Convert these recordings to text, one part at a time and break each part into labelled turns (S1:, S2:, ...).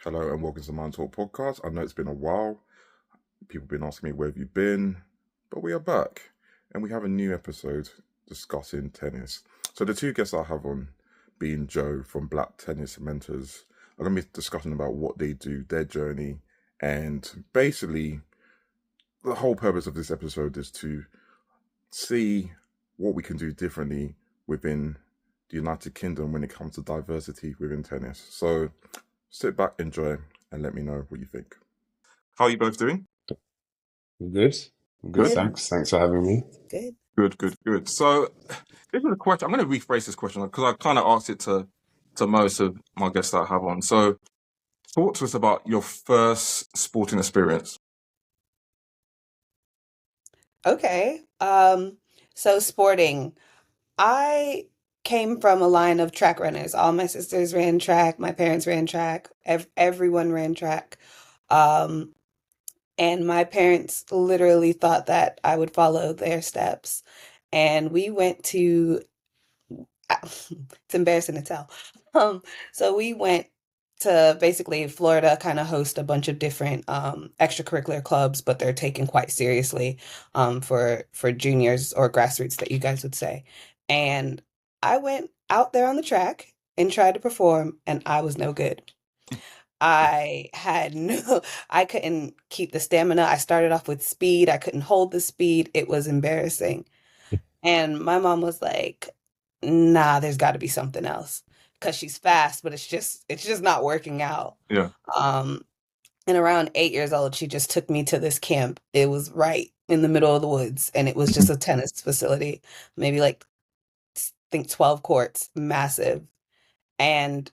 S1: Hello and welcome to the MindTalks podcast. I know it's been a while. People have been asking me where have you been, but we are back and we have a new episode discussing tennis. So the two guests I have on, being Joe from Black Tennis Mentors, are going to be discussing about what they do, their journey, and basically the whole purpose of this episode is to see what we can do differently within the United Kingdom when it comes to diversity within tennis. So sit back, enjoy, and let me know what you think. How are you both doing?
S2: Good. Good.
S1: Good.
S2: Thanks for having me.
S1: Good. So this is a question. I'm going to rephrase this question because I kind of asked it to most of my guests that I have on. So talk to us about your first sporting experience.
S3: Okay. So sporting. I came from a line of track runners. All my sisters ran track. My parents ran track. Everyone ran track. And my parents literally thought that I would follow their steps. And we went to, it's embarrassing to tell. So we went to basically Florida, kind of host a bunch of different extracurricular clubs, but they're taken quite seriously for juniors or grassroots that you guys would say. And I went out there on the track and tried to perform, and I was no good. I couldn't keep the stamina. I started off with speed. I couldn't hold the speed. It was embarrassing. And my mom was like, nah, there's got to be something else because she's fast, but it's just not working out.
S1: Yeah.
S3: And around 8 years old, she just took me to this camp. It was right in the middle of the woods, and it was just a tennis facility, maybe like, I think 12 courts, massive. And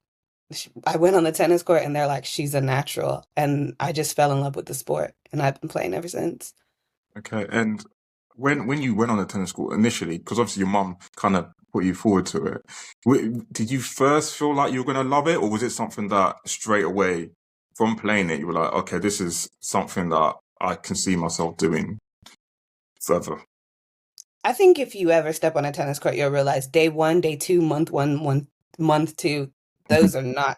S3: I went on the tennis court and they're like, she's a natural. And I just fell in love with the sport and I've been playing ever since.
S1: Okay. And when you went on the tennis court initially, because obviously your mum kind of put you forward to it, did you first feel like you were going to love it, or was it something that straight away from playing it, you were like, okay, this is something that I can see myself doing further?
S3: I think if you ever step on a tennis court, you'll realize day one, day two, month one, month two, those are not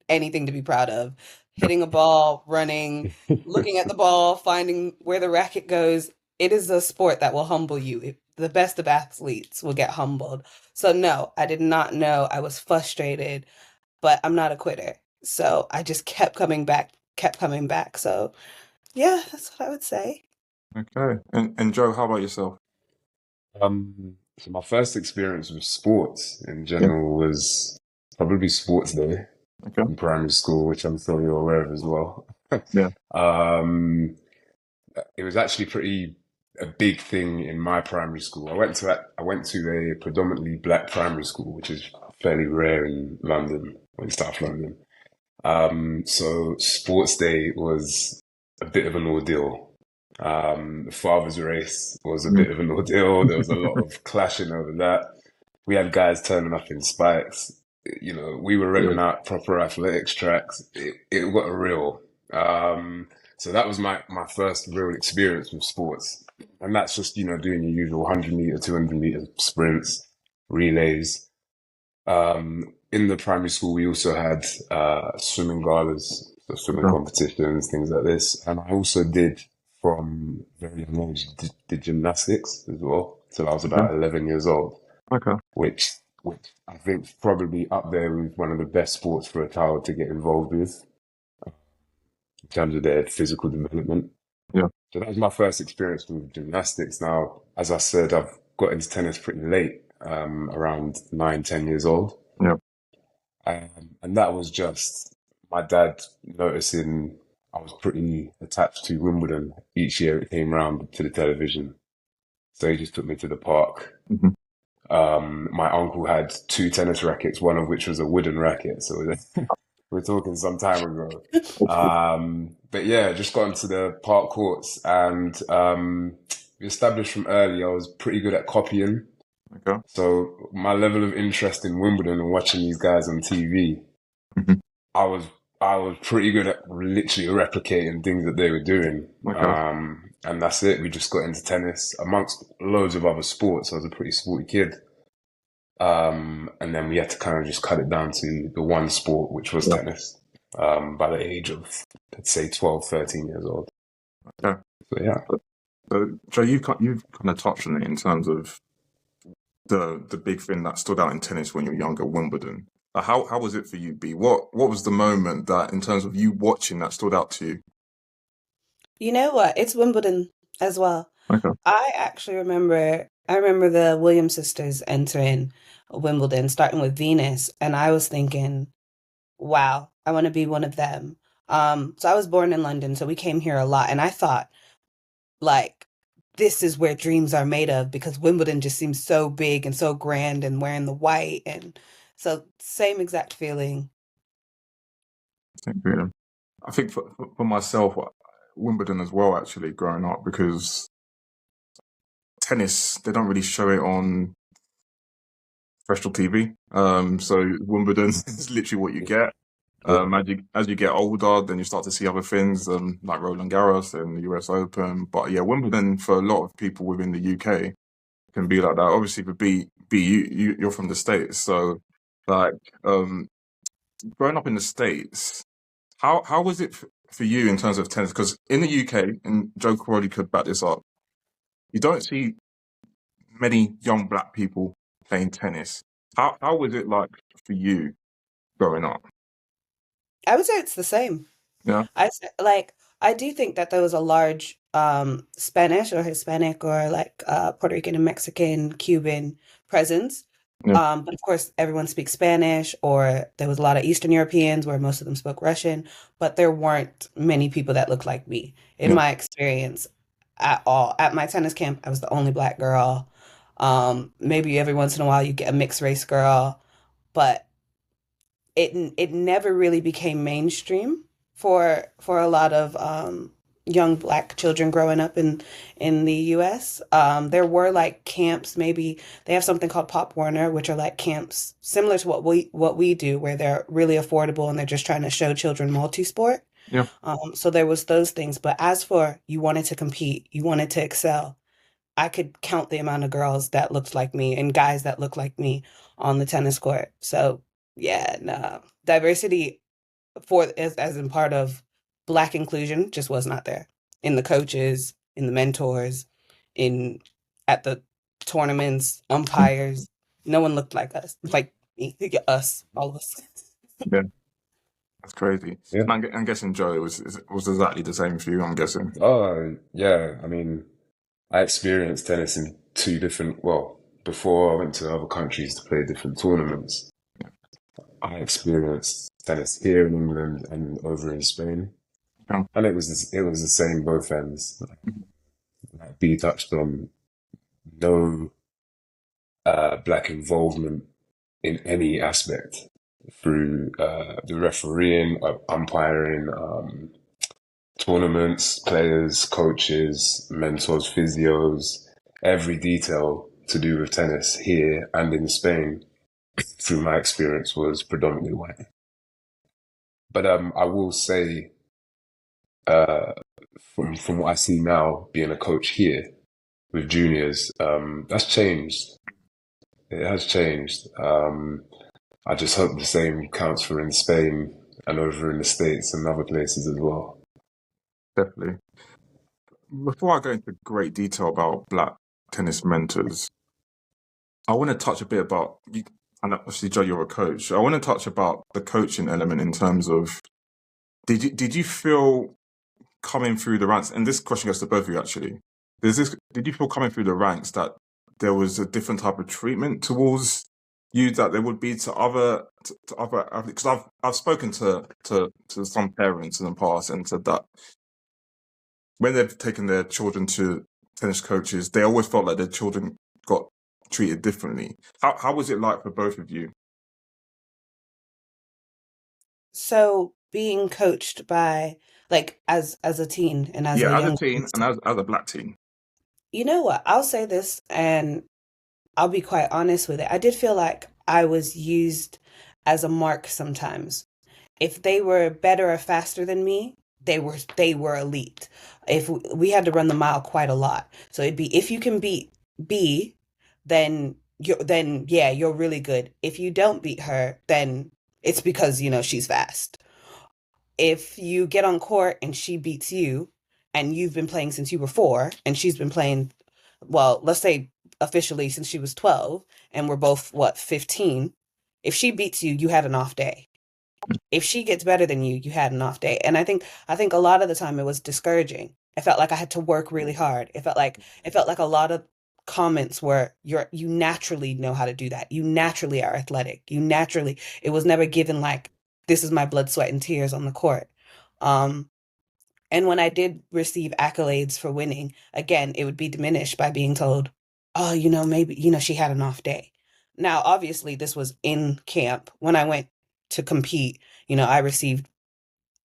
S3: anything to be proud of. Hitting a ball, running, looking at the ball, finding where the racket goes. It is a sport that will humble you. The best of athletes will get humbled. So no, I did not know. I was frustrated, but I'm not a quitter. So I just kept coming back. So yeah, that's what I would say.
S1: Okay. And Joe, how about yourself?
S2: So my first experience with sports in general was probably sports day in primary school, which I'm sure you're aware of as well.
S1: Yeah.
S2: It was actually a big thing in my primary school. I went to a predominantly black primary school, which is fairly rare in London, or in South London. So sports day was a bit of an ordeal. The father's race was a bit of an ordeal. There was a lot of clashing over that. We had guys turning up in spikes. You know, we were renting out proper athletics tracks. It got real. So that was my first real experience with sports. And that's just, you know, doing your usual 100 meter, 200 meter sprints, relays. In the primary school, we also had swimming galas, so swimming competitions, things like this. And I also did, from very young age, did gymnastics as well, till I was about 11 years old.
S1: Okay.
S2: Which I think is probably up there with one of the best sports for a child to get involved with in terms of their physical development.
S1: Yeah.
S2: So that was my first experience with gymnastics. Now, as I said, I've got into tennis pretty late, around 9, 10 years old.
S1: Yeah.
S2: And that was just my dad noticing I was pretty attached to Wimbledon each year it came round to the television. So he just took me to the park. My uncle had 2 tennis rackets, one of which was a wooden racket. So we're talking some time ago. But yeah, just got into the park courts and we established from early I was pretty good at copying.
S1: Okay.
S2: So my level of interest in Wimbledon and watching these guys on TV, I was pretty good at literally replicating things that they were doing. And that's it. We just got into tennis amongst loads of other sports. I was a pretty sporty kid. And then we had to kind of just cut it down to the one sport, which was tennis. by the age of, let's say, 12, 13 years old.
S1: Yeah.
S2: So yeah.
S1: So, Joe, you've kind of touched on it in terms of the big thing that stood out in tennis when you were younger, Wimbledon. How was it for you, B? What was the moment that, in terms of you watching, that stood out to you?
S3: You know what? It's Wimbledon as well.
S1: Okay.
S3: I remember the Williams sisters entering Wimbledon, starting with Venus, and I was thinking, wow, I want to be one of them. So I was born in London, so we came here a lot, and I thought, like, this is where dreams are made of because Wimbledon just seems so big and so grand and wearing the white, and so same exact feeling.
S1: Same feeling. I think for myself, Wimbledon as well, actually, growing up, because tennis, they don't really show it on terrestrial TV. So Wimbledon is literally what you get.
S2: Yeah.
S1: As you get older, then you start to see other things, like Roland Garros and the US Open. But yeah, Wimbledon for a lot of people within the UK can be like that. Obviously, for B, you're from the States, so like growing up in the States, how was it for you in terms of tennis? Because in the UK, and Joe Crowley could back this up, you don't see many young black people playing tennis. How was it like for you growing up?
S3: I would say it's the same.
S1: Yeah,
S3: Like I do think that there was a large Spanish or Hispanic or like Puerto Rican and Mexican, Cuban presence.
S1: yeah,
S3: But of course, everyone speaks Spanish, or there was a lot of Eastern Europeans where most of them spoke Russian, but there weren't many people that looked like me in
S1: yeah,
S3: my experience at all. At my tennis camp, I was the only black girl. Maybe every once in a while you get a mixed race girl, but it never really became mainstream for a lot of young black children growing up in the US. There were like camps, maybe they have something called Pop Warner, which are like camps similar to what we do, where they're really affordable and they're just trying to show children multi-sport.
S1: yeah.
S3: So there was those things, but as for you wanted to compete, you wanted to excel, I could count the amount of girls that looked like me and guys that looked like me on the tennis court. So yeah, no, diversity as in part of Black inclusion just was not there in the coaches, in the mentors, in at the tournaments, umpires. No one looked like us, like me, us, all of us.
S1: Yeah. That's crazy.
S2: Yeah.
S1: And I'm guessing, Joe, it was exactly the same for you. I'm guessing.
S2: Oh, yeah. I mean, I experienced tennis in two different, well, before I went to other countries to play different tournaments, I experienced tennis here in England and over in Spain.
S1: Yeah.
S2: And it was the same both ends. Like B touched on, no black involvement in any aspect through the refereeing, umpiring, tournaments, players, coaches, mentors, physios, every detail to do with tennis here and in Spain, through my experience, was predominantly white. But I will say, uh, from what I see now, being a coach here with juniors, that's changed. It has changed. I just hope the same counts for in Spain and over in the States and other places as well.
S1: Definitely. Before I go into great detail about black tennis mentors, I want to touch a bit about you. And obviously, Joe, you're a coach. I want to touch about the coaching element in terms of did you feel coming through the ranks? And this question goes to both of you actually. Did you feel coming through the ranks that there was a different type of treatment towards you that there would be to other athletes? Because I've spoken to some parents in the past and said that when they've taken their children to tennis coaches, they always felt like their children got treated differently. How was it like for both of you?
S3: So being coached by like as a teen and as a
S1: Yeah, as a
S3: young
S1: teen and
S3: person,
S1: as a black teen.
S3: you know what? I'll say this and I'll be quite honest with it. I did feel like I was used as a mark sometimes. If they were better or faster than me, they were elite. If we had to run the mile quite a lot. So it'd be if you can beat B, then yeah, you're really good. If you don't beat her, then it's because, she's fast. if you get on court and she beats you, and you've been playing since you were 4, and she's been playing, well, let's say officially since she was 12, and we're both, what, 15? If she beats you, you had an off day. If she gets better than you had an off day. And I think a lot of the time it was discouraging. I felt like I had to work really hard. It felt like a lot of comments were you naturally know how to do that. You naturally are athletic. It was never given like this is my blood, sweat, and tears on the court. Um, and when I did receive accolades for winning, again, it would be diminished by being told, oh, maybe, she had an off day. Now, obviously, this was in camp. When I went to compete, I received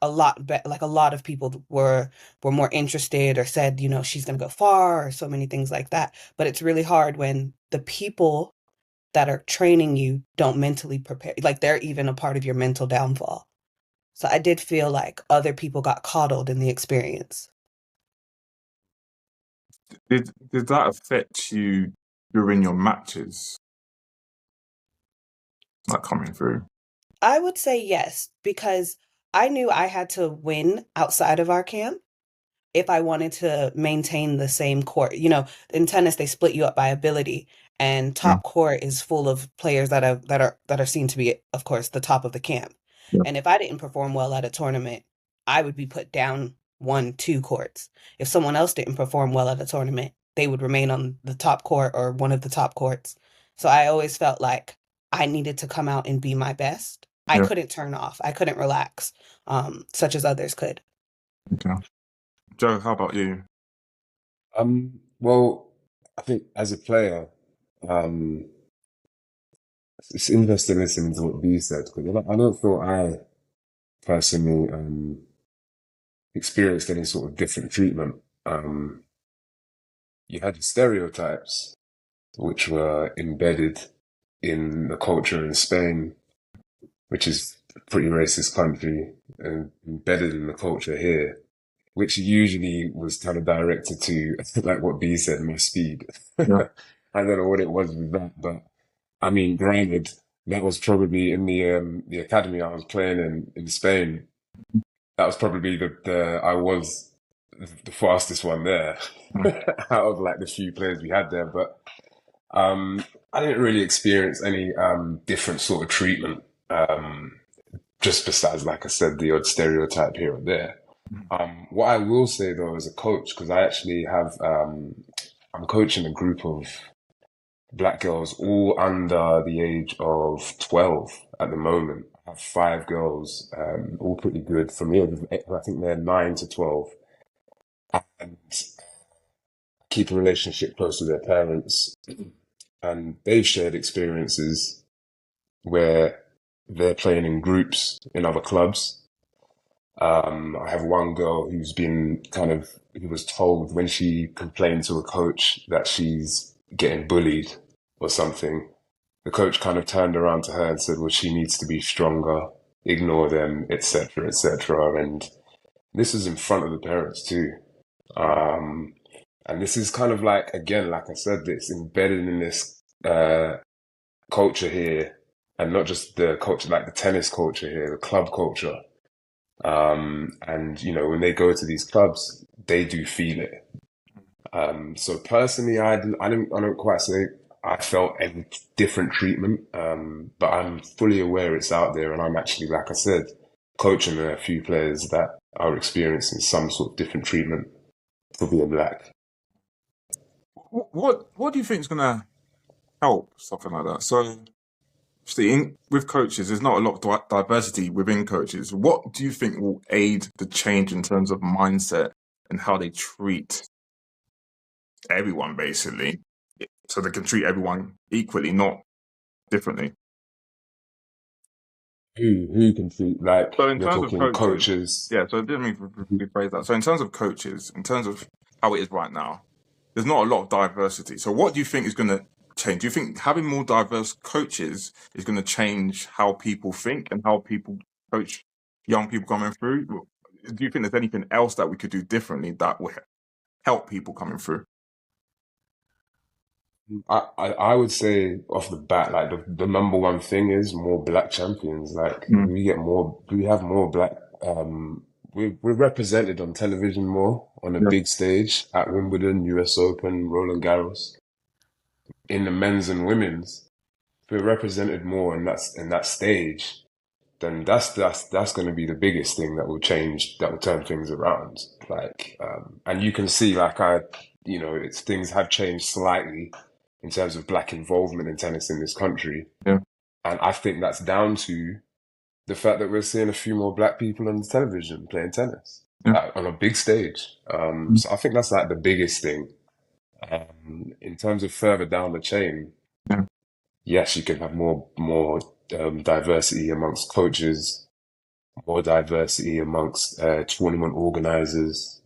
S3: like a lot of people were more interested or said, she's going to go far or so many things like that. But it's really hard when the people that are training you don't mentally prepare, like they're even a part of your mental downfall. So I did feel like other people got coddled in the experience.
S1: Did that affect you during your matches, like coming through?
S3: I would say yes, because I knew I had to win outside of our camp if I wanted to maintain the same court. In tennis they split you up by ability, and
S1: Mm.
S3: top court is full of players that are seen to be, of course, the top of the camp.
S1: Yeah.
S3: And if I didn't perform well at a tournament, I would be put down 1, 2 courts. If someone else didn't perform well at a tournament, they would remain on the top court or one of the top courts. So I always felt like I needed to come out and be my best. I
S1: Yeah.
S3: couldn't turn off. I couldn't relax, such as others could.
S1: Okay. Joe, how about you?
S2: Well, I think as a player, it's interesting listening to what B said, because I don't feel I personally experienced any sort of different treatment. You had stereotypes which were embedded in the culture in Spain, which is a pretty racist country, and embedded in the culture here, which usually was kind of directed to, like what B said, my speed.
S1: Yeah.
S2: I don't know what it was with that, but I mean, granted, that was probably in the academy I was playing in Spain. That was probably the I was the fastest one there out of like the few players we had there. But I didn't really experience any different sort of treatment. Just besides, like I said, the odd stereotype here and there. What I will say though, as a coach, because I actually have, I'm coaching a group of black girls all under the age of 12 at the moment. I have 5 girls, all pretty good for me. I think they're 9 to 12, and keep a relationship close to their parents. And they've shared experiences where they're playing in groups in other clubs. I have one girl who was told when she complained to a coach that she's getting bullied or something. The coach kind of turned around to her and said, well, she needs to be stronger, ignore them, etc., etc. And this is in front of the parents too. And this is kind of like, again, like I said, it's embedded in this culture here, and not just the culture, like the tennis culture here, the club culture. And when they go to these clubs, they do feel it. So personally, I don't quite say I felt any different treatment, but I'm fully aware it's out there, and I'm actually, like I said, coaching a few players that are experiencing some sort of different treatment for being black.
S1: What do you think is going to help something like that? So, see, with coaches, there's not a lot of diversity within coaches. What do you think will aid the change in terms of mindset and how they treat everyone, basically, so they can treat everyone equally, not differently?
S2: Who can treat, like,
S1: So in
S2: you're
S1: terms of
S2: talking
S1: coaches,
S2: coaches?
S1: yeah, so let me rephrase that. So in terms of coaches, in terms of how it is right now, there's not a lot of diversity. So what do you think is going to change? Do you think having more diverse coaches is going to change how people think and how people coach young people coming through? Do you think there's anything else that we could do differently that will help people coming through?
S2: I would say off the bat, like the number one thing is more black champions. Like we have more black we're represented on television more, on a
S1: Yeah.
S2: big stage at Wimbledon, US Open, Roland Garros. In the men's and women's, if we're represented more in that stage, then that's going to be the biggest thing that will change, that will turn things around. Like, and you can see, like it's things have changed slightly in terms of black involvement in tennis in this country,
S1: Yeah.
S2: and I think that's down to the fact that we're seeing a few more black people on the television playing tennis
S1: Yeah.
S2: on a big stage. So I think that's like the biggest thing. In terms of further down the chain,
S1: Yeah.
S2: yes, you can have more diversity amongst coaches, more diversity amongst tournament organizers,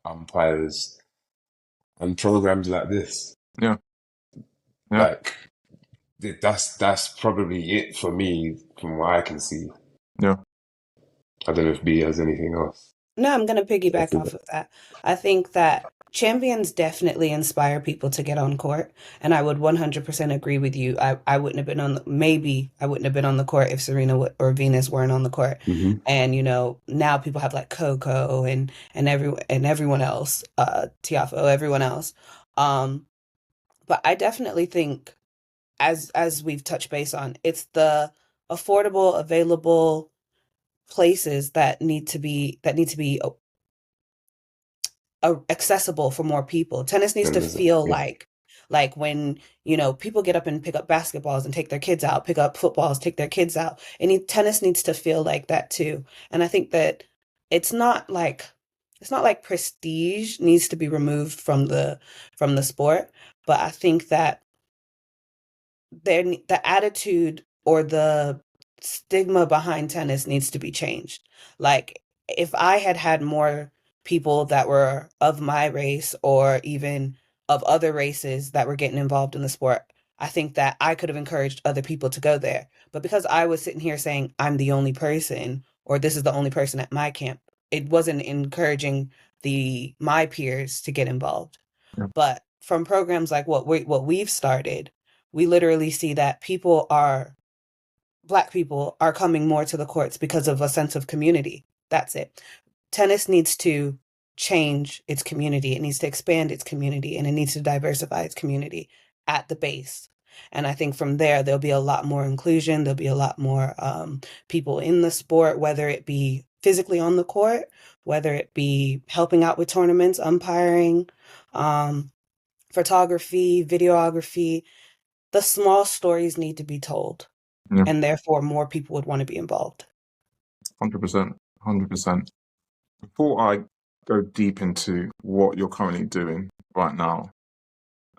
S2: umpires, and programs like this.
S1: Yeah. Yeah.
S2: Like that's probably it for me from what I can see.
S1: Yeah.
S2: I don't know if B has anything else.
S3: No, I'm going to piggyback off of that. I think that champions definitely inspire people to get on court. And I would 100% agree with you. I wouldn't have been maybe I wouldn't have been on the court if Serena or Venus weren't on the court.
S2: Mm-hmm.
S3: And, now people have like Coco and everyone else, Tiafo, everyone else. But I definitely think, as we've touched base on, it's the affordable, available places that need to be accessible for more people. Tennis needs to feel like when, people get up and pick up basketballs and take their kids out, pick up footballs, take their kids out. Tennis needs to feel like that too. And I think that it's not like prestige needs to be removed from the sport, but I think that the attitude or the stigma behind tennis needs to be changed. Like, if I had more people that were of my race or even of other races that were getting involved in the sport, I think that I could have encouraged other people to go there. But because I was sitting here saying I'm the only person, or this is the only person at my camp, it wasn't encouraging my peers to get involved.
S1: Yeah.
S3: But from programs like what we've started, we literally see that Black people are coming more to the courts because of a sense of community. That's it. Tennis needs to change its community. It needs to expand its community, and it needs to diversify its community at the base. And I think from there, there'll be a lot more inclusion. There'll be a lot more people in the sport, whether it be physically on the court, whether it be helping out with tournaments, umpiring, photography, videography. The small stories need to be told.
S1: Yeah.
S3: And therefore more people would want to be involved.
S1: 100%. 100%. Before I go deep into what you're currently doing right now,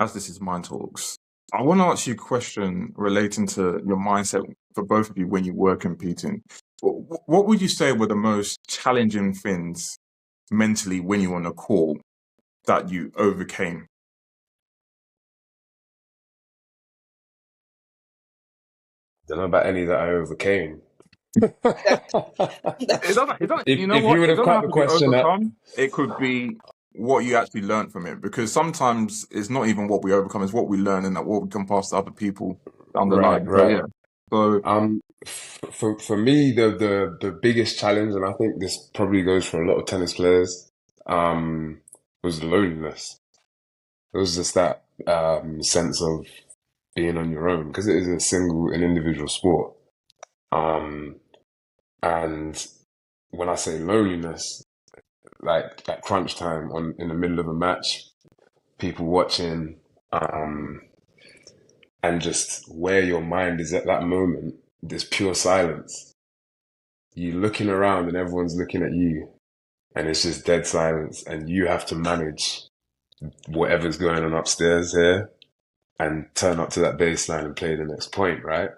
S1: as this is Mind Talks, I want to ask you a question relating to your mindset for both of you when you were competing. What would you say were the most challenging things mentally when you were on a court that you overcame?
S2: Don't know about any that I overcame.
S1: It doesn't, you know
S2: If
S1: what?
S2: you would
S1: It
S2: have
S1: doesn't
S2: cut
S1: have
S2: the
S1: to be
S2: question up,
S1: overcome. It could be what you actually learned from it, because sometimes it's not even what we overcome, it's what we learn and that what we can pass to other people down the line. So,
S2: right.
S1: yeah. So
S2: for me, the biggest challenge, and I think this probably goes for a lot of tennis players, was loneliness. It was just that sense of being on your own, because it is an individual sport. And when I say loneliness, like at crunch time in the middle of a match, people watching, and just where your mind is at that moment, this pure silence. You looking around and everyone's looking at you, and it's just dead silence, and you have to manage whatever's going on upstairs here and turn up to that baseline and play the next point, right?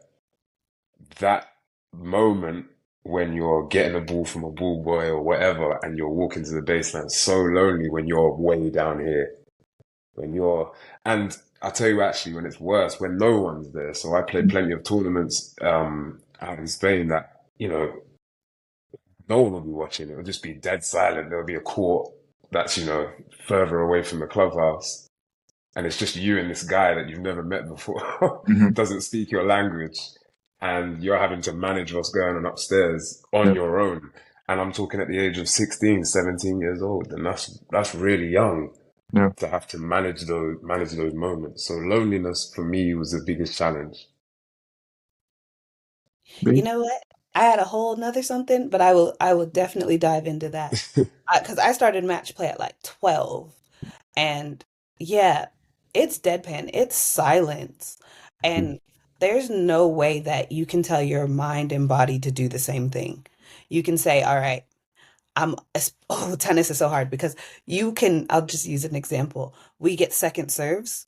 S2: That moment when you're getting a ball from a ball boy or whatever and you're walking to the baseline, so lonely when you're way down here. And I tell you actually, when it's worse, when no one's there. So I played plenty of tournaments out in Spain that, no one will be watching. It'll just be dead silent. There'll be a court that's, further away from the clubhouse. And it's just you and this guy that you've never met before, doesn't speak your language. And you're having to manage what's going on upstairs on your own. And I'm talking at the age of 16, 17 years old, and that's really young
S1: Yeah.
S2: to have to manage those moments. So loneliness for me was the biggest challenge.
S3: You
S1: B?
S3: know what? I had a whole nother something, but I will definitely dive into that. Because I started match play at like 12. And yeah, it's deadpan, it's silence. And there's no way that you can tell your mind and body to do the same thing. You can say, all right, tennis is so hard because I'll just use an example. We get second serves.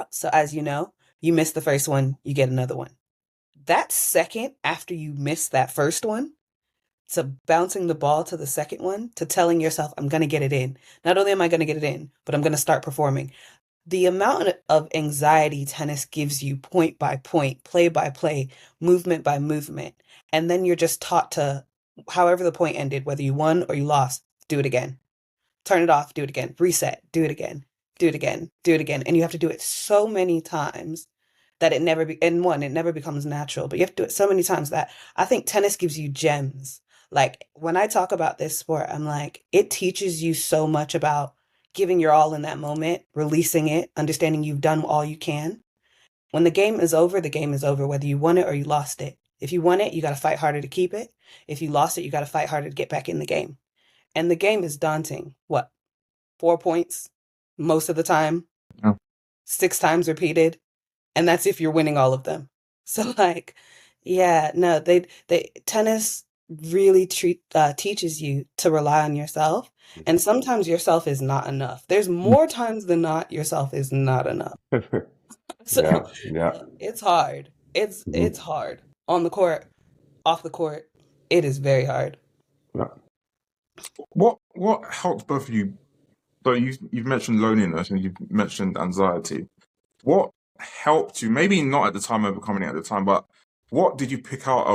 S3: So as you know, you miss the first one, you get another one. That second after you miss that first one, to bouncing the ball to the second one, to telling yourself, I'm going to get it in. Not only am I going to get it in, but I'm going to start performing. The amount of anxiety tennis gives you point by point, play by play, movement by movement. And then you're just taught to, however the point ended, whether you won or you lost, do it again. Turn it off, do it again. Reset, do it again. Do it again. Do it again. And you have to do it so many times that it never becomes natural. But you have to do it so many times that I think tennis gives you gems. Like when I talk about this sport, I'm like, it teaches you so much about giving your all in that moment, releasing it, understanding you've done all you can. When the game is over, whether you won it or you lost it. If you won it, you got to fight harder to keep it. If you lost it, you got to fight harder to get back in the game. And the game is daunting. What? 4 points most of the time,
S1: Yeah.
S3: 6 times repeated, and that's if you're winning all of them. So like, yeah, no, they tennis really teaches you to rely on yourself, and sometimes yourself is not enough. There's more times than not yourself is not enough.
S2: Yeah,
S3: So
S2: yeah.
S3: it's hard. It's
S2: Mhm.
S3: hard on the court, off the court. It is very hard.
S2: Yeah.
S1: What helped both of you? So you've mentioned loneliness and you've mentioned anxiety. What helped you? Maybe not at the time, overcoming it at the time, but what did you pick up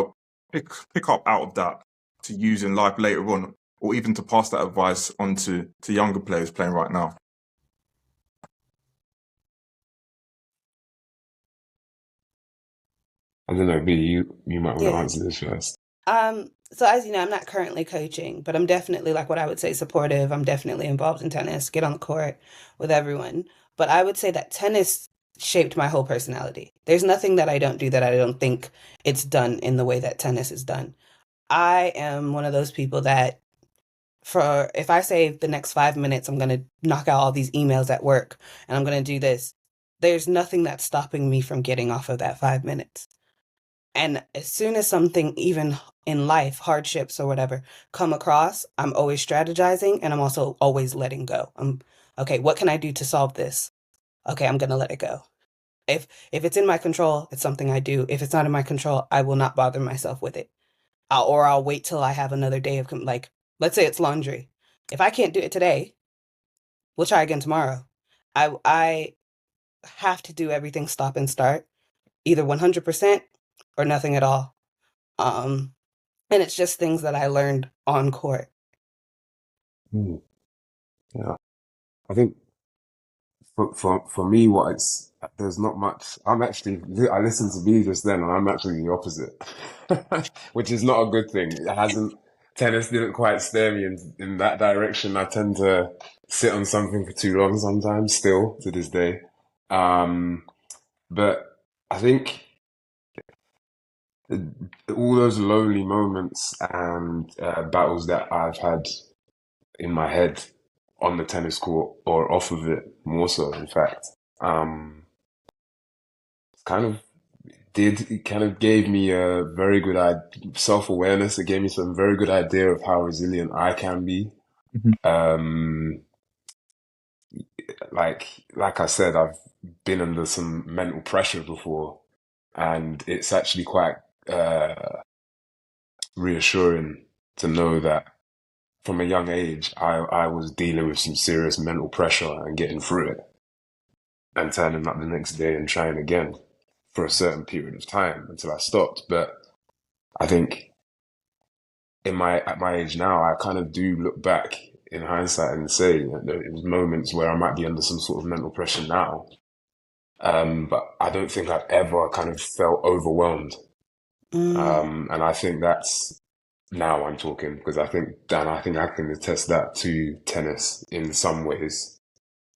S1: out of that to use in life later on, or even to pass that advice on to younger players playing right now?
S2: I don't know, B, you might want to
S3: Yeah.
S2: answer this first.
S3: So as you know, I'm not currently coaching, but I'm definitely like what I would say supportive. I'm definitely involved in tennis, get on the court with everyone. But I would say that tennis shaped my whole personality. There's nothing that I don't do that I don't think it's done in the way that tennis is done. I am one of those people that for if I say the next 5 minutes I'm gonna knock out all these emails at work and I'm gonna do this, there's nothing that's stopping me from getting off of that 5 minutes. And as soon as something, even in life, hardships or whatever, come across, I'm always strategizing and I'm also always letting go. Okay, what can I do to solve this? Okay, I'm gonna let it go. If it's in my control, it's something I do. If it's not in my control, I will not bother myself with it. Or I'll wait till I have another day of like, let's say it's laundry. If I can't do it today, we'll try again tomorrow. I have to do everything stop and start, either 100% or nothing at all. Um, And it's just things that I learned on court.
S2: Hmm. Yeah. I think for me, there's not much. I listened to B just then, and I'm actually the opposite, which is not a good thing. Tennis didn't quite steer me in that direction. I tend to sit on something for too long sometimes, still to this day. Um, but I think all those lonely moments and battles that I've had in my head on the tennis court or off of it, more so, in fact, um, kind of it kind of gave me a very good self-awareness. It gave me some very good idea of how resilient I can be.
S1: Mhm.
S2: Um, like I said, I've been under some mental pressure before, and it's actually quite reassuring to know that from a young age, I was dealing with some serious mental pressure and getting through it and turning up the next day and trying again for a certain period of time until I stopped. But I think at my age now, I kind of do look back in hindsight and say that there was moments where I might be under some sort of mental pressure now. But I don't think I've ever kind of felt overwhelmed.
S3: Mm,
S2: And I think Now I'm talking because I think, Dan, I think I can attest that to tennis in some ways.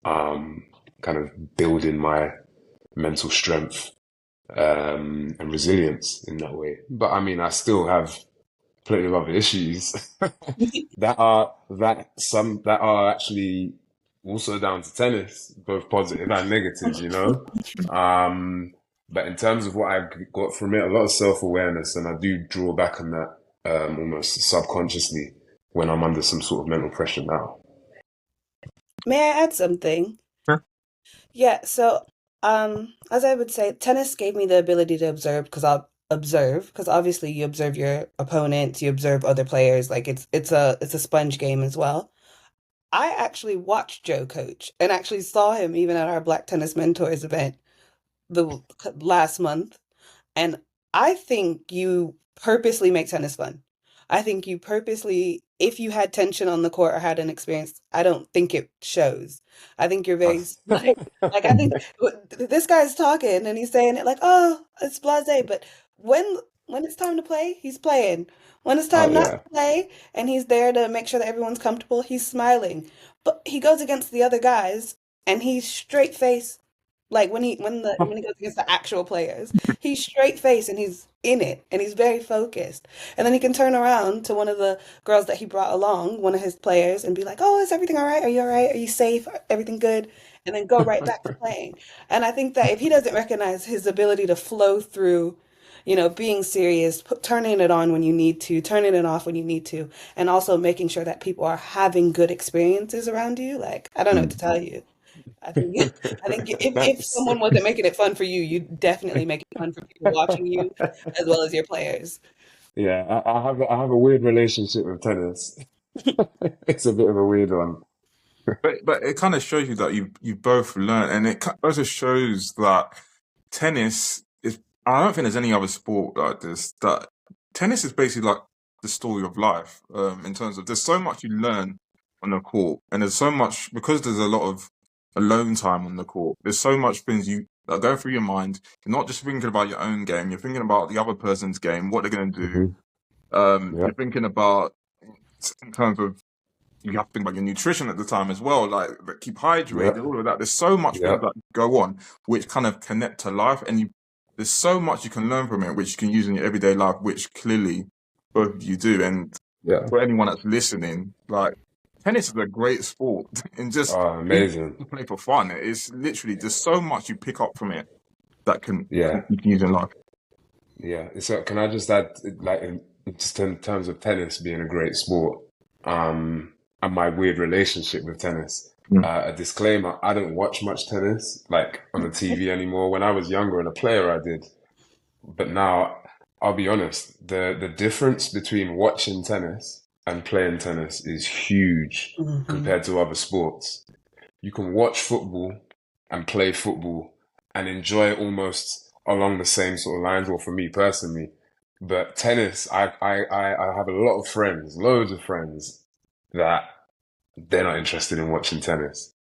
S2: Um, Kind of building my mental strength and resilience in that way. But I mean, I still have plenty of other issues that are actually also down to tennis, both positive and negative, you know. Um, but in terms of what I've got from it, a lot of self-awareness, and I do draw back on that almost subconsciously when I'm under some sort of mental pressure now.
S3: May I add something?
S1: Sure.
S3: Yeah, so as I would say, tennis gave me the ability to observe because obviously you observe your opponents, you observe other players, like it's a sponge game as well. I actually watched Joe coach and actually saw him even at our Black Tennis Mentors event the last month. And I think you purposely make tennis fun. I think you purposely, if you had tension on the court or had an experience, I don't think it shows. I think you're very like I think this guy's talking and he's saying it like, oh, it's blasé. But when when it's time to play, he's playing. When it's
S2: Oh
S3: time not to
S2: yeah.
S3: play, and he's there to make sure that everyone's comfortable, he's smiling. But he goes against the other guys and he's straight face like when he goes against the actual players, he's straight face and he's in it and he's very focused. And then he can turn around to one of the girls that he brought along, one of his players, and be like, "Oh, is everything all right? Are you all right? Are you safe? Everything good?" And then go right back to playing. And I think that if he doesn't recognize his ability to flow through, being serious, turning it on when you need to, turning it off when you need to, and also making sure that people are having good experiences around you, like I don't know what to
S1: Mm.
S3: tell you. I think I think if
S2: Thanks.
S3: someone wasn't making it fun for you, you definitely make it fun for people watching you as well as your players.
S2: Yeah, I have a weird relationship with tennis. It's a bit of a weird one.
S1: But it kind of shows you that you both learn, and it also shows that tennis is. I don't think there's any other sport like this. That tennis is basically like the story of life. In terms of there's so much you learn on the court, and there's so much because there's a lot of alone time on the court. There's so much things you that go through your mind. You're not just thinking about your own game. You're thinking about the other person's game, what they're going to do.
S2: Hmm.
S1: You're
S2: Yep.
S1: thinking about in terms of you have to think about your nutrition at the time as well, like keep hydrated,
S2: Yep.
S1: all of that. There's so much things
S2: Yep.
S1: that go on which kind of connect to life, and there's so much you can learn from it, which you can use in your everyday life, which clearly both of you do. And
S2: Yeah.
S1: for anyone that's listening, like tennis is a great sport, and just
S2: Oh,
S1: even
S2: amazing.
S1: to play for fun, it's literally there's so much you pick up from it that can
S2: Yeah.
S1: you can use in life.
S2: Yeah. So can I just add, like, just in terms of tennis being a great sport, and my weird relationship with tennis.
S1: Mm.
S2: A disclaimer: I don't watch much tennis, like on the TV anymore. When I was younger and a player, I did, but now I'll be honest, the difference between watching tennis and playing tennis is huge
S3: Hmm.
S2: compared to other sports. You can watch football and play football and enjoy it almost along the same sort of lines, or for me personally. But tennis, I have a lot of friends, loads of friends, that they're not interested in watching tennis.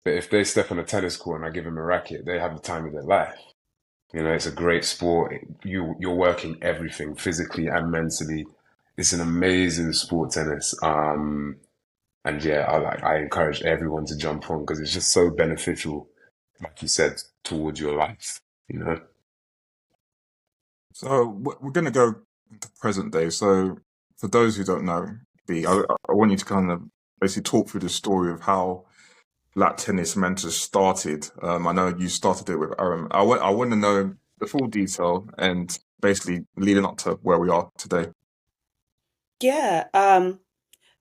S2: But if they step on a tennis court and I give them a racket, they have the time of their life. You know, it's a great sport. You're working everything physically and mentally. It's an amazing sport, tennis. And yeah, I encourage everyone to jump on because it's just so beneficial, like you said, towards your life. You know.
S1: So we're going to go into present day. So for those who don't know, I want you to kind of basically talk through the story of how Black Tennis Mentors started. I know you started it with Aaron. I want to know the full detail and basically leading up to where we are today.
S3: Yeah.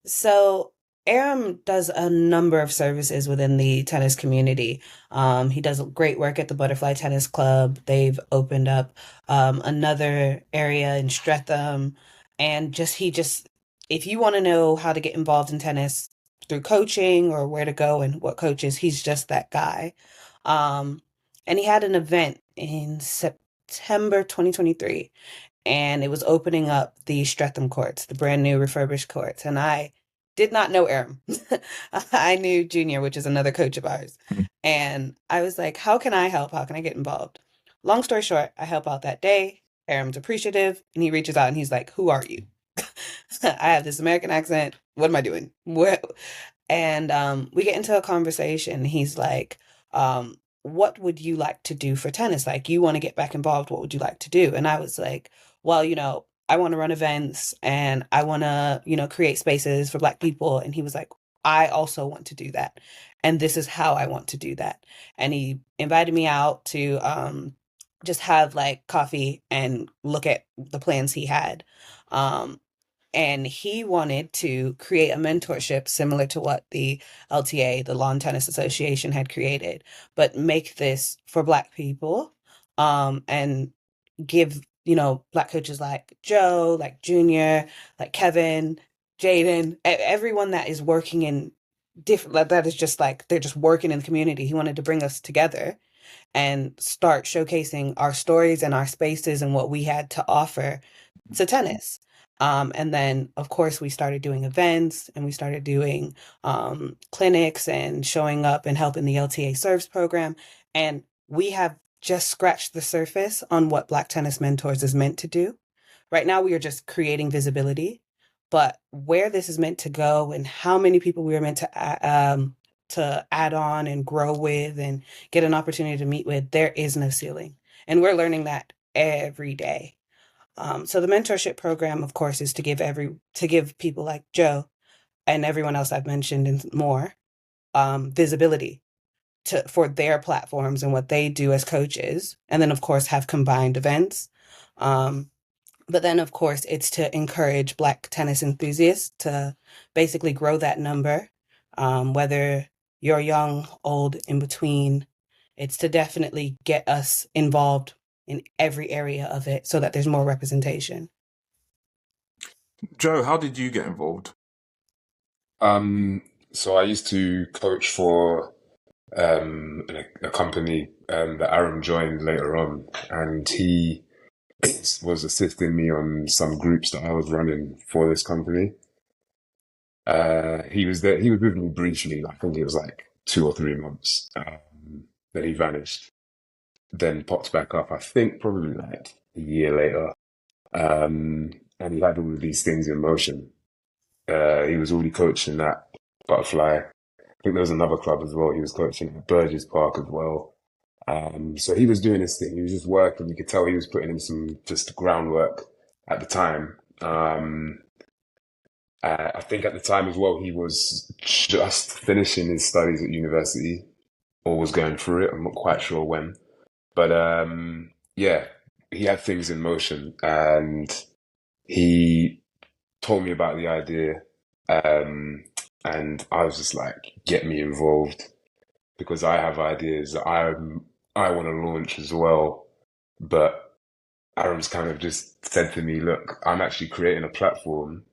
S3: So Aram does a number of services within the tennis community. He does great work at the Butterfly Tennis Club. They've opened up another area in Streatham, and if you want to know how to get involved in tennis through coaching or where to go and what coaches, he's just that guy. Um, and he had an event in September 2023 and it was opening up the Streatham courts, the brand new refurbished courts. And I did not know Aram. I knew Junior, which is another coach of ours. And I was like, how can I help? How can I get involved? Long story short, I help out that day. Aram's appreciative and he reaches out and he's like, who are you? I have this American accent. What am I doing? Where? And we get into a conversation. He's like, what would you like to do for tennis? Like, you want to get back involved. What would you like to do? And I was like, well, I want to run events and I want to, create spaces for Black people. And he was like, I also want to do that. And this is how I want to do that. And he invited me out to just have like coffee and look at the plans he had. Um, and he wanted to create a mentorship similar to what the LTA, the Lawn Tennis Association, had created, but make this for Black people, and give, Black coaches like Joe, like Junior, like Kevin, Jaden, everyone that is working in different, that is just like, they're just working in the community. He wanted to bring us together and start showcasing our stories and our spaces and what we had to offer to tennis. And then, of course, we started doing events and we started doing clinics and showing up and helping the LTA Serves program. And we have just scratched the surface on what Black Tennis Mentors is meant to do. Right now, we are just creating visibility, but where this is meant to go and how many people we are meant to add on and grow with and get an opportunity to meet with, there is no ceiling. And we're learning that every day. So the mentorship program, of course, is to give people like Joe and everyone else I've mentioned and more visibility for their platforms and what they do as coaches. And then, of course, have combined events. But then, of course, it's to encourage Black tennis enthusiasts to basically grow that number, whether you're young, old, in between. It's to definitely get us involved in every area of it so that there's more representation.
S1: Joe, how did you get involved?
S2: So I used to coach for a company that Aaron joined later on, and he was assisting me on some groups that I was running for this company. He was there. He was with me briefly. I think it was like 2 or 3 months. Then he vanished. Then popped back up. I think probably like a year later. And he had all of these things in motion. He was already coaching at Butterfly. I think there was another club as well. He was coaching at Burgess Park as well. So he was doing his thing. He was just working. You could tell he was putting in some just groundwork at the time. I think at the time as well, he was just finishing his studies at university or was going through it. I'm not quite sure when. But yeah, he had things in motion and he told me about the idea. And I was just like, get me involved because I have ideas that I want to launch as well. But Aaron's kind of just said to me, look, I'm actually creating a platform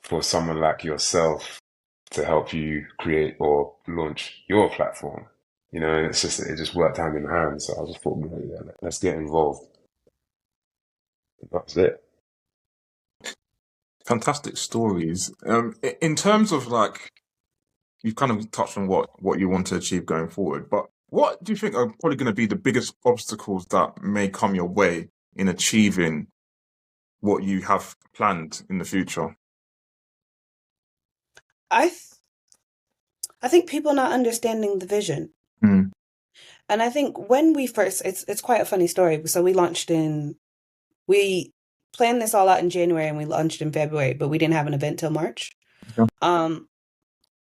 S2: for someone like yourself to help you create or launch your platform. And it just worked hand in hand. So I just thought, yeah, let's get involved. That's it.
S1: Fantastic stories. In terms of like, you've kind of touched on what you want to achieve going forward, but what do you think are probably going to be the biggest obstacles that may come your way in achieving what you have planned in the future?
S3: I think people not understanding the vision.
S1: Mm.
S3: And I think when we first, it's quite a funny story. So we planned this all out in January and we launched in February, but we didn't have an event till March.
S1: Yeah.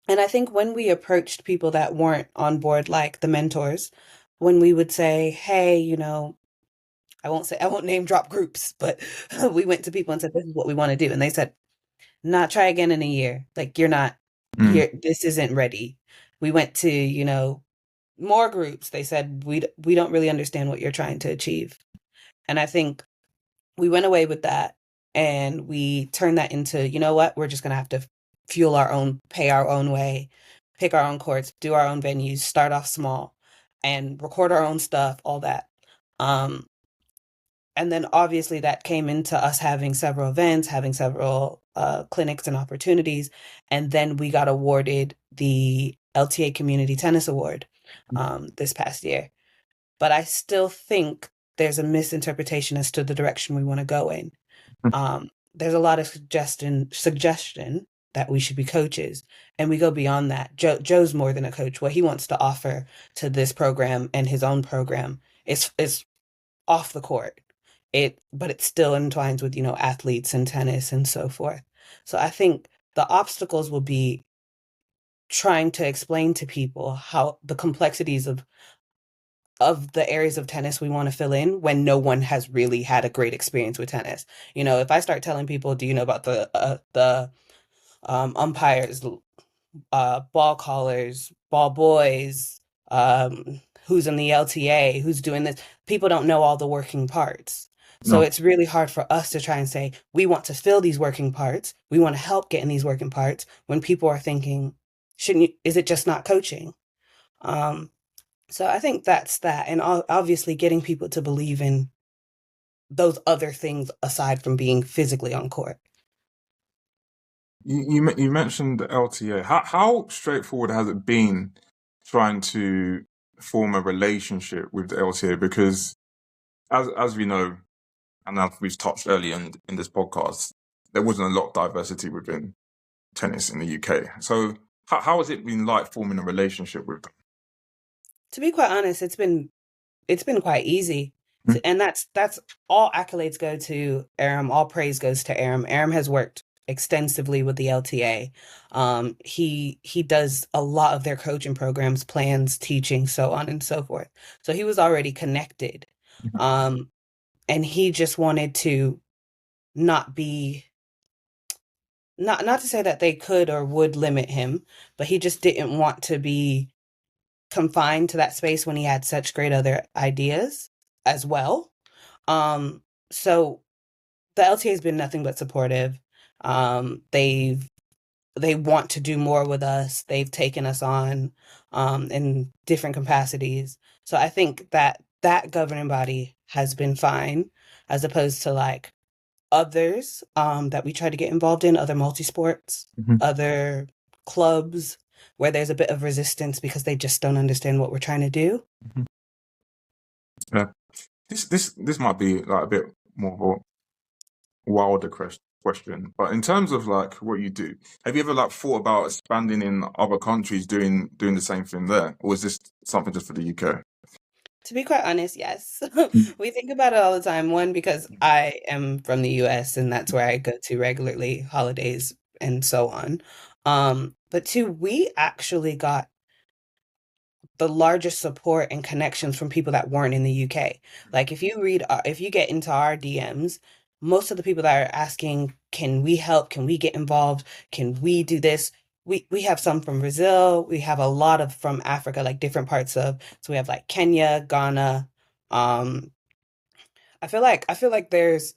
S3: And I think when we approached people that weren't on board, like the mentors, when we would say, hey, I won't name drop groups, but we went to people and said, this is what we want to do. And they said, not try again in a year. Like, you're not here. This isn't ready. We went to, more groups. They said, we don't really understand what you're trying to achieve. And I think we went away with that and we turned that into, you know what, we're just going to have to fuel our own, pay our own way, pick our own courts, do our own venues, start off small and record our own stuff, all that. And then obviously that came into us having several events, having several clinics and opportunities. And then we got awarded the LTA Community Tennis Award this past year. But I still think there's a misinterpretation as to the direction we want to go in. there's a lot of suggestion that we should be coaches, and we go beyond that. Joe's more than a coach. What he wants to offer to this program and his own program is off the court. But it still entwines with, athletes and tennis and so forth. So I think the obstacles will be trying to explain to people how the complexities of the areas of tennis we want to fill in when no one has really had a great experience with tennis. If I start telling people, do you know about the umpires, ball callers, ball boys, who's in the LTA, who's doing this. People don't know all the working parts. So
S1: No.
S3: it's really hard for us to try and say, we want to fill these working parts. We want to help get in these working parts when people are thinking, is it just not coaching? So I think that's that. And obviously getting people to believe in those other things aside from being physically on court.
S1: You mentioned the LTA. How straightforward has it been trying to form a relationship with the LTA? Because as we know, and as we've touched earlier in this podcast, there wasn't a lot of diversity within tennis in the UK. So how has it been like forming a relationship with them?
S3: To be quite honest, it's been quite easy.
S1: Mhm.
S3: And that's all accolades go to Aram, all praise goes to Aram. Aram has worked extensively with the LTA. He does a lot of their coaching programs, plans, teaching, so on and so forth. So he was already connected. Um, and he just wanted to not be not to say that they could or would limit him, but he just didn't want to be confined to that space when he had such great other ideas as well. So the LTA has been nothing but supportive. They want to do more with us. They've taken us on in different capacities. So I think that governing body has been fine, as opposed to like others that we try to get involved in, other multi-sports,
S1: Mhm.
S3: other clubs, where there's a bit of resistance because they just don't understand what we're trying to do.
S1: Mhm. Yeah. This might be like a bit more of a wilder question, but in terms of like what you do, have you ever like thought about expanding in other countries doing the same thing there, or is this something just for the UK?
S3: To be quite honest, yes. We think about it all the time. One, because I am from the US and that's where I go to regularly, holidays and so on. But two, we actually got the largest support and connections from people that weren't in the UK. Like if you get into our DMs, most of the people that are asking, can we help? Can we get involved? Can we do this? We have some from Brazil. We have a lot of from Africa, like different parts of. So we have like Kenya, Ghana. Um, I feel like there's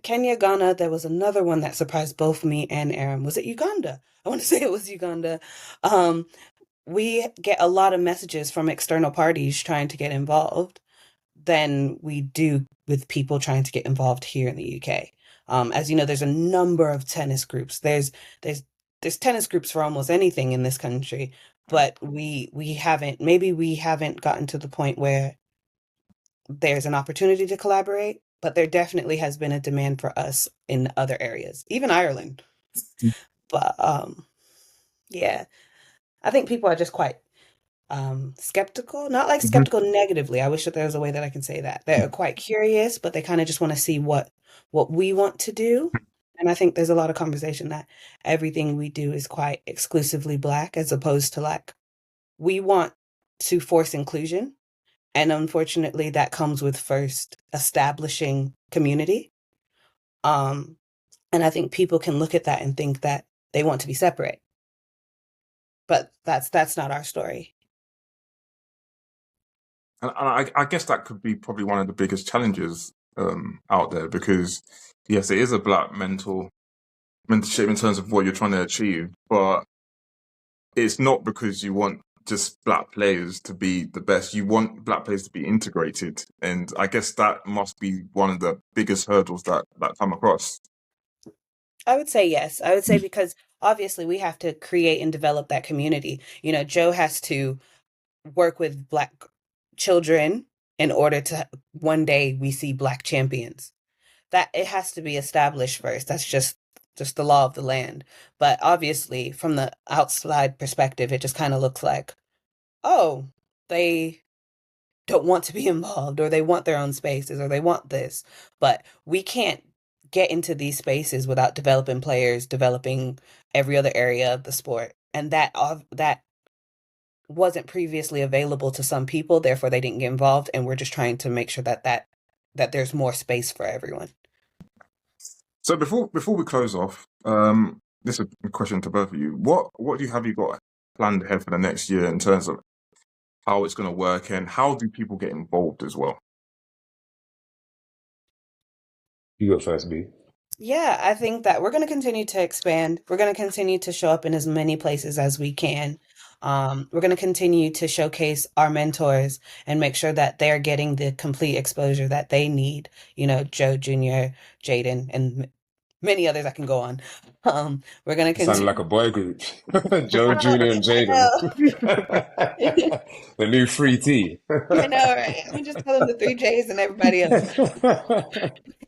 S3: Kenya, Ghana. There was another one that surprised both me and Aaron. Was it Uganda? I want to say it was Uganda. Um, we get a lot of messages from external parties trying to get involved than we do with people trying to get involved here in the UK. As you know, there's a number of tennis groups. There's there's tennis groups for almost anything in this country, but we haven't gotten to the point where there's an opportunity to collaborate, but there definitely has been a demand for us in other areas, even Ireland. But yeah, I think people are just quite skeptical, not like
S1: Mhm.
S3: skeptical negatively. I wish that there was a way that I can say that. They're quite curious, but they kind of just want to see what we want to do. And I think there's a lot of conversation that everything we do is quite exclusively Black, as opposed to like we want to force inclusion. And unfortunately, that comes with first establishing community. Um, and I think people can look at that and think that they want to be separate, but that's not our story.
S1: And I guess that could be probably one of the biggest challenges out there, because yes, it is a black mentorship in terms of what you're trying to achieve, but it's not because you want just black players to be the best. You want black players to be integrated, and I guess that must be one of the biggest hurdles that come across.
S3: I would say yes. I would say because obviously we have to create and develop that community. Joe has to work with Black children in order to one day we see Black champions. that it has to be established first. That's just the law of the land. But obviously, from the outside perspective, it just kind of looks like, oh, they don't want to be involved, or they want their own spaces, or they want this. But we can't get into these spaces without developing players, developing every other area of the sport. And that wasn't previously available to some people, therefore they didn't get involved, and we're just trying to make sure that there's more space for everyone.
S1: So before we close off, this is a question to both of you. What have you got planned ahead for the next year in terms of how it's going to work, and how do people get involved as well?
S2: You go first, B.
S3: Yeah, I think that we're going to continue to expand. We're going to continue to show up in as many places as we can. We're going to continue to showcase our mentors and make sure that they're getting the complete exposure that they need. Joe Jr., Jaden, and many others I can go on. We're going to
S2: It sounded
S3: continue.
S2: like a boy group. Joe Jr. and
S3: I
S2: Jaden.
S3: know.
S2: The new free tea.
S3: I know, right? I'm just telling the three J's and everybody else.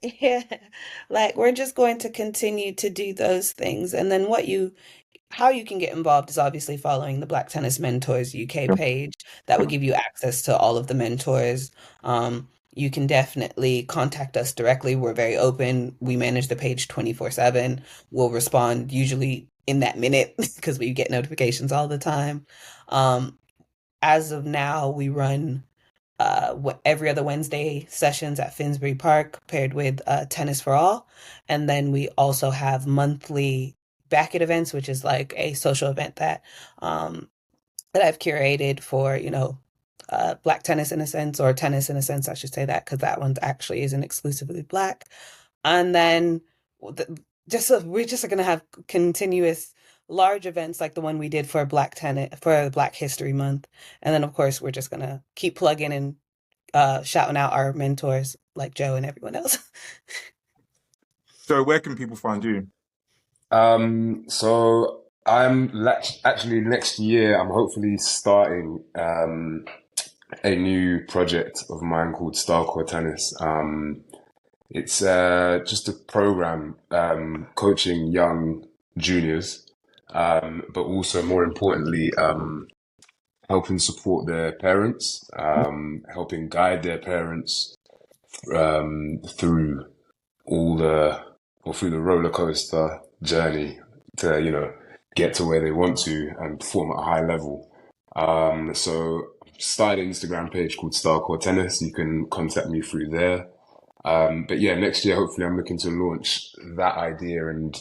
S3: Yeah, like we're just going to continue to do those things. And then how you can get involved is obviously following the Black Tennis Mentors UK page. That would give you access to all of the mentors. You can definitely contact us directly. We're very open. We manage the page 24/7. We'll respond usually in that minute because we get notifications all the time. As of now, we run every other Wednesday sessions at Finsbury Park paired with Tennis for All. And then we also have monthly Back-It events, which is like a social event that I've curated for, Black tennis in a sense, or tennis in a sense, I should say that, because that one actually isn't exclusively Black. And then we're just going to have continuous large events like the one we did for Black Tennis for Black History Month. And then, of course, we're just going to keep plugging and shouting out our mentors like Joe and everyone else.
S1: So where can people find you?
S2: So actually next year, I'm hopefully starting a new project of mine called Starcore Tennis. It's just a program coaching young juniors, but also more importantly, helping support their parents, helping guide their parents through through the roller coaster journey to get to where they want to and perform at a high level. So started an Instagram page called Starcore Tennis. You can contact me through there. But yeah, next year hopefully I'm looking to launch that idea and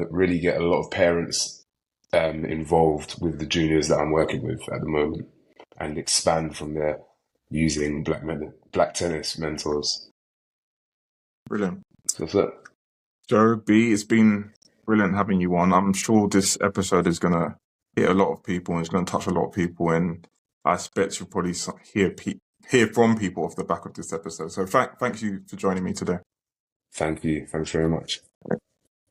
S2: really get a lot of parents involved with the juniors that I'm working with at the moment, and expand from there using Black tennis mentors.
S1: Brilliant.
S2: So that's it.
S1: Joe, B, it's been brilliant having you on. I'm sure this episode is going to hit a lot of people and it's going to touch a lot of people, and I expect you'll probably hear from people off the back of this episode. So thank you for joining me today.
S2: Thank you. Thanks very much.